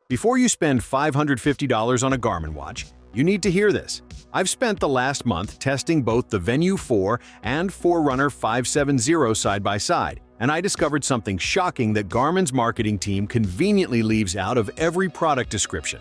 Before you spend $550 on a Garmin watch, you need to hear this. I've spent the last month testing both the Venu 4 and Forerunner 570 side by side, and I discovered something shocking that Garmin's marketing team conveniently leaves out of every product description.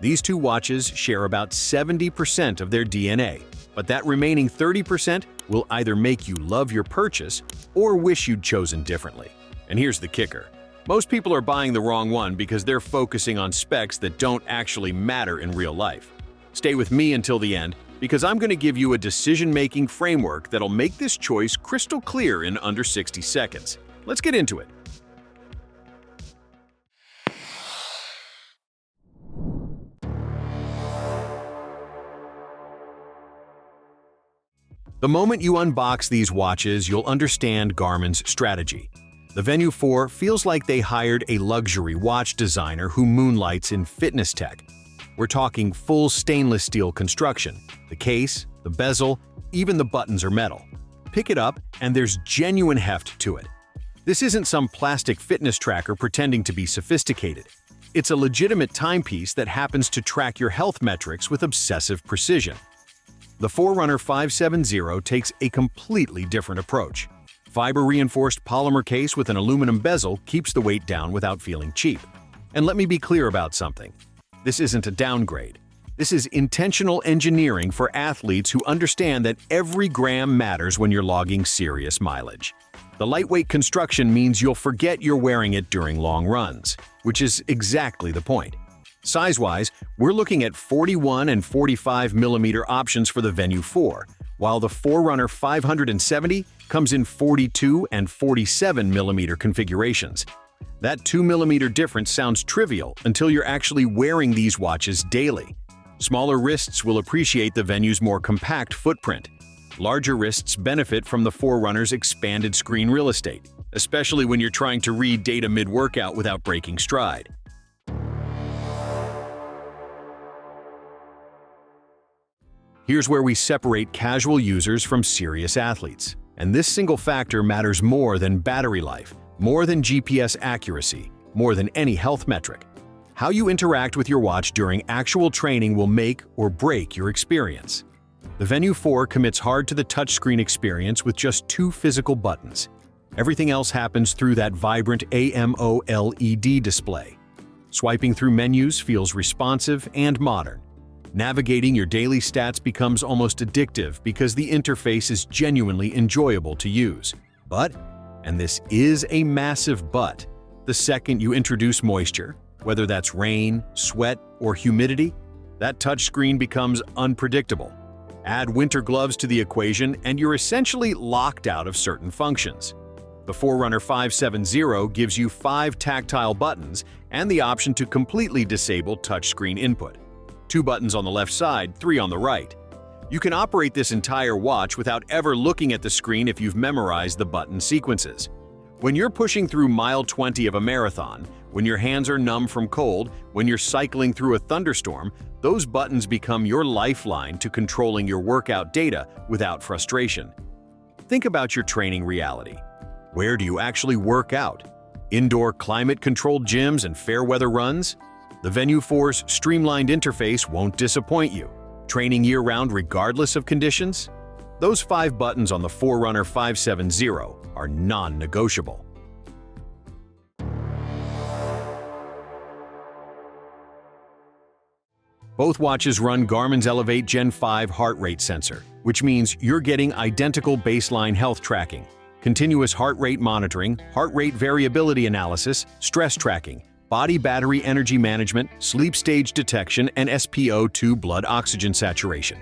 These two watches share about 70% of their DNA, but that remaining 30% will either make you love your purchase or wish you'd chosen differently. And here's the kicker. Most people are buying the wrong one because they're focusing on specs that don't actually matter in real life. Stay with me until the end, because I'm going to give you a decision-making framework that'll make this choice crystal clear in under 60 seconds. Let's get into it. The moment you unbox these watches, you'll understand Garmin's strategy. The Venu 4 feels like they hired a luxury watch designer who moonlights in fitness tech. We're talking full stainless steel construction. The case, the bezel, even the buttons are metal. Pick it up and there's genuine heft to it. This isn't some plastic fitness tracker pretending to be sophisticated. It's a legitimate timepiece that happens to track your health metrics with obsessive precision. The Forerunner 570 takes a completely different approach. Fiber-reinforced polymer case with an aluminum bezel keeps the weight down without feeling cheap. And let me be clear about something. This isn't a downgrade. This is intentional engineering for athletes who understand that every gram matters when you're logging serious mileage. The lightweight construction means you'll forget you're wearing it during long runs, which is exactly the point. Size-wise, we're looking at 41 and 45 mm options for the Venu 4, while the Forerunner 570 comes in 42 and 47 mm configurations. That 2 mm difference sounds trivial until you're actually wearing these watches daily. Smaller wrists will appreciate the Venu's more compact footprint. Larger wrists benefit from the Forerunner's expanded screen real estate, especially when you're trying to read data mid-workout without breaking stride. Here's where we separate casual users from serious athletes. And this single factor matters more than battery life, more than GPS accuracy, more than any health metric. How you interact with your watch during actual training will make or break your experience. The Venu 4 commits hard to the touchscreen experience with just 2 physical buttons. Everything else happens through that vibrant AMOLED display. Swiping through menus feels responsive and modern. Navigating your daily stats becomes almost addictive because the interface is genuinely enjoyable to use. But, and this is a massive but, the second you introduce moisture, whether that's rain, sweat, or humidity, that touchscreen becomes unpredictable. Add winter gloves to the equation and you're essentially locked out of certain functions. The Forerunner 570 gives you 5 tactile buttons and the option to completely disable touchscreen input. 2 buttons on the left side, 3 on the right. You can operate this entire watch without ever looking at the screen if you've memorized the button sequences. When you're pushing through mile 20 of a marathon, when your hands are numb from cold, when you're cycling through a thunderstorm, those buttons become your lifeline to controlling your workout data without frustration. Think about your training reality. Where do you actually work out? Indoor climate-controlled gyms and fair weather runs? The Venu 4's streamlined interface won't disappoint you. Training year-round regardless of conditions? Those 5 buttons on the Forerunner 570 are non-negotiable. Both watches run Garmin's Elevate Gen 5 heart rate sensor, which means you're getting identical baseline health tracking, continuous heart rate monitoring, heart rate variability analysis, stress tracking, body battery energy management, sleep stage detection, and SpO2 blood oxygen saturation.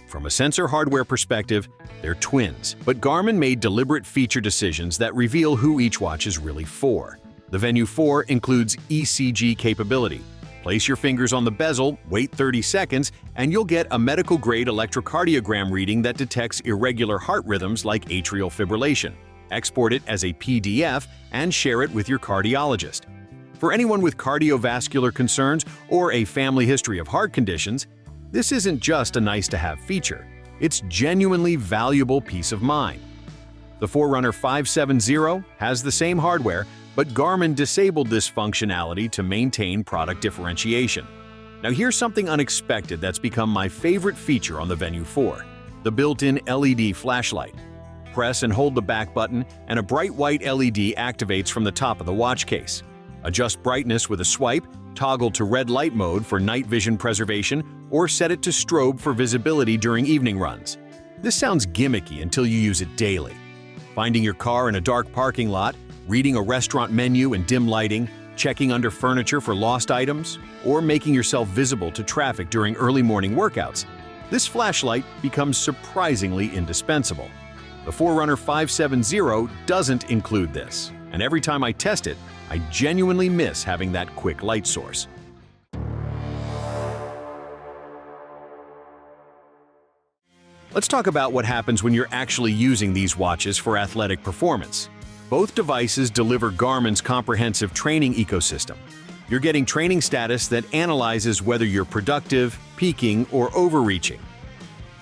From a sensor hardware perspective, they're twins, but Garmin made deliberate feature decisions that reveal who each watch is really for. The Venu 4 includes ECG capability. Place your fingers on the bezel, wait 30 seconds, and you'll get a medical-grade electrocardiogram reading that detects irregular heart rhythms like atrial fibrillation. Export it as a PDF and share it with your cardiologist. For anyone with cardiovascular concerns or a family history of heart conditions, this isn't just a nice-to-have feature. It's genuinely valuable peace of mind. The Forerunner 570 has the same hardware, but Garmin disabled this functionality to maintain product differentiation. Now here's something unexpected that's become my favorite feature on the Venu 4, the built-in LED flashlight. Press and hold the back button, and a bright white LED activates from the top of the watch case. Adjust brightness with a swipe, toggle to red light mode for night vision preservation, or set it to strobe for visibility during evening runs. This sounds gimmicky until you use it daily. Finding your car in a dark parking lot, reading a restaurant menu in dim lighting, checking under furniture for lost items, or making yourself visible to traffic during early morning workouts, this flashlight becomes surprisingly indispensable. The Forerunner 570 doesn't include this, and every time I test it, I genuinely miss having that quick light source. Let's talk about what happens when you're actually using these watches for athletic performance. Both devices deliver Garmin's comprehensive training ecosystem. You're getting training status that analyzes whether you're productive, peaking, or overreaching.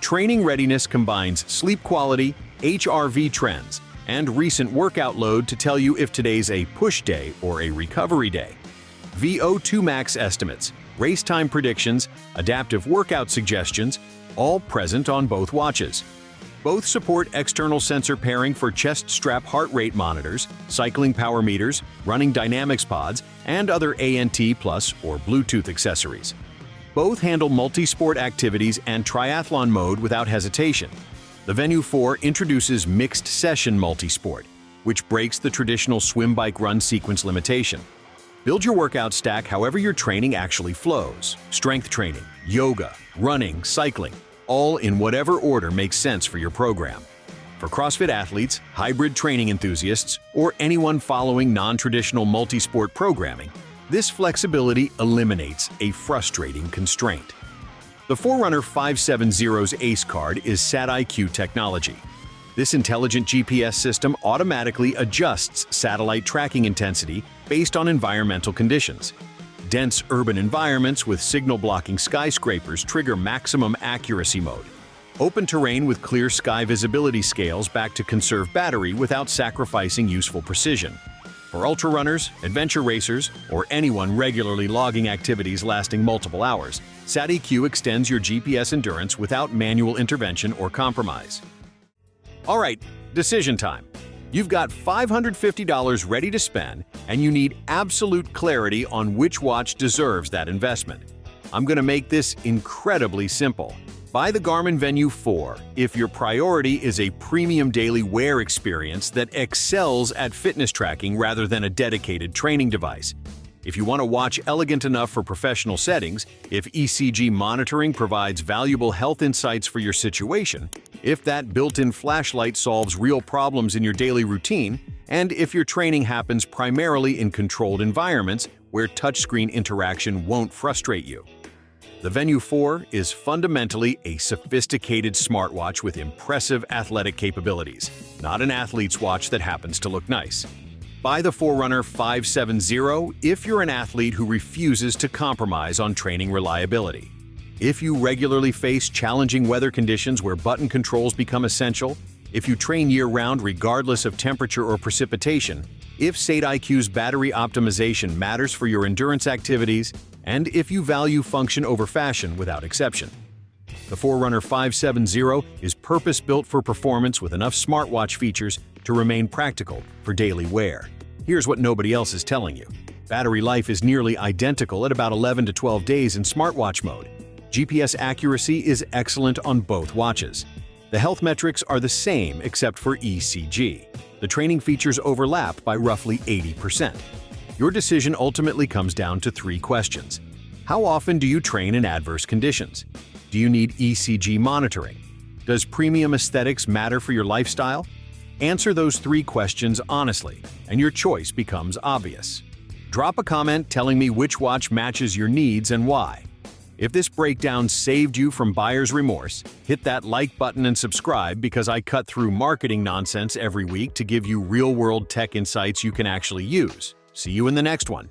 Training readiness combines sleep quality, HRV trends, and recent workout load to tell you if today's a push day or a recovery day. VO2 max estimates, race time predictions, adaptive workout suggestions, all present on both watches. Both support external sensor pairing for chest strap heart rate monitors, cycling power meters, running dynamics pods, and other ANT Plus or Bluetooth accessories. Both handle multi-sport activities and triathlon mode without hesitation. The Venu 4 introduces mixed session multi-sport, which breaks the traditional swim bike run sequence limitation. Build your workout stack however your training actually flows. Strength training, yoga, running, cycling, all in whatever order makes sense for your program. For CrossFit athletes, hybrid training enthusiasts, or anyone following non-traditional multi-sport programming, this flexibility eliminates a frustrating constraint. The Forerunner 570's ACE card is SatIQ technology. This intelligent GPS system automatically adjusts satellite tracking intensity based on environmental conditions. Dense urban environments with signal-blocking skyscrapers trigger maximum accuracy mode. Open terrain with clear sky visibility scales back to conserve battery without sacrificing useful precision. For ultra-runners, adventure racers, or anyone regularly logging activities lasting multiple hours, SatIQ extends your GPS endurance without manual intervention or compromise. All right, decision time. You've got $550 ready to spend, and you need absolute clarity on which watch deserves that investment. I'm going to make this incredibly simple. Buy the Garmin Venu 4 if your priority is a premium daily wear experience that excels at fitness tracking rather than a dedicated training device. If you want a watch elegant enough for professional settings, if ECG monitoring provides valuable health insights for your situation, if that built-in flashlight solves real problems in your daily routine, and if your training happens primarily in controlled environments where touchscreen interaction won't frustrate you. The Venu 4 is fundamentally a sophisticated smartwatch with impressive athletic capabilities, not an athlete's watch that happens to look nice. Buy the Forerunner 570 if you're an athlete who refuses to compromise on training reliability. If you regularly face challenging weather conditions where button controls become essential, if you train year-round regardless of temperature or precipitation, if SatIQ's battery optimization matters for your endurance activities, and if you value function over fashion without exception. The Forerunner 570 is purpose-built for performance with enough smartwatch features to remain practical for daily wear. Here's what nobody else is telling you. Battery life is nearly identical at about 11 to 12 days in smartwatch mode. GPS accuracy is excellent on both watches. The health metrics are the same except for ECG. The training features overlap by roughly 80%. Your decision ultimately comes down to 3 questions. How often do you train in adverse conditions? Do you need ECG monitoring? Does premium aesthetics matter for your lifestyle? Answer those 3 questions honestly, and your choice becomes obvious. Drop a comment telling me which watch matches your needs and why. If this breakdown saved you from buyer's remorse, hit that like button and subscribe because I cut through marketing nonsense every week to give you real-world tech insights you can actually use. See you in the next one.